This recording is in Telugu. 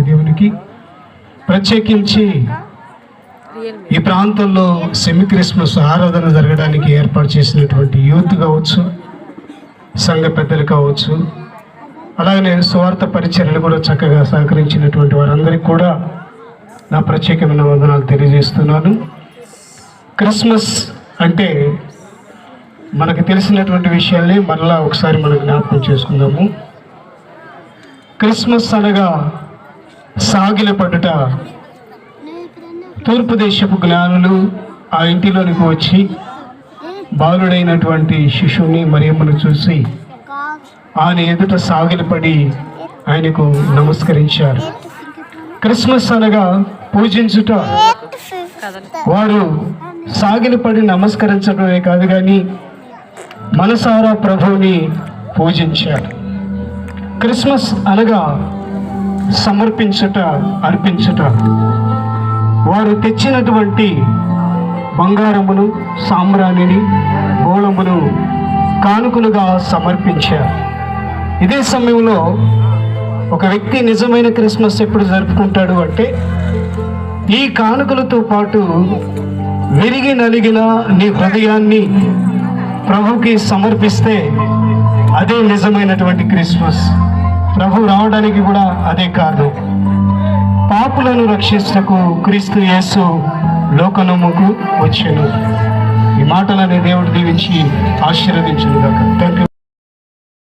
దేవునికి. ప్రత్యేకించి ఈ ప్రాంతంలో సెమీ క్రిస్మస్ ఆరాధన జరగడానికి ఏర్పాటు చేసినటువంటి యూత్ కావచ్చు, సంఘ పెద్దలు కావచ్చు, అలాగనే స్వార్థ పరిచర్యలు కూడా చక్కగా సహకరించినటువంటి వారందరికీ కూడా నా ప్రత్యేకమైన వందనాలు తెలియజేస్తున్నాను. క్రిస్మస్ అంటే మనకు తెలిసినటువంటి విషయాల్ని మరలా ఒకసారి మనం జ్ఞాపకం చేసుకుందాము. క్రిస్మస్ అనగా సాగిలపడుట. తూర్పు దేశపు జ్ఞానులు ఆ ఇంటిలోనికి వచ్చి బాలుడైనటువంటి శిశువుని మరియమ్మను చూసి ఆయన ఎదుట సాగిలపడి ఆయనకు నమస్కరించారు. క్రిస్మస్ అనగా పూజించుట. వారు సాగిలపడి నమస్కరించడమే కాదు కానీ మనసారా ప్రభువుని పూజించారు. క్రిస్మస్ అనగా సమర్పించుట, అర్పించుట. వారు తెచ్చినటువంటి బంగారమును, సాంబ్రాణిని, గోళమును కానుకలుగా సమర్పించారు. ఇదే సమయంలో ఒక వ్యక్తి నిజమైన క్రిస్మస్ ఎప్పుడు జరుపుకుంటాడు అంటే, ఈ కానుకలతో పాటు విరిగి నలిగిన నీ హృదయాన్ని ప్రభుకి సమర్పిస్తే అదే నిజమైనటువంటి క్రిస్మస్. ప్రభు రావడానికి కూడా అదే కారణం. పాపులను రక్షించుటకు క్రీస్తు యేసు లోకముకు వచ్చెను. ఈ మాటలని దేవుడు దీవించి ఆశీర్వదించును గాక. థాంక్యూ.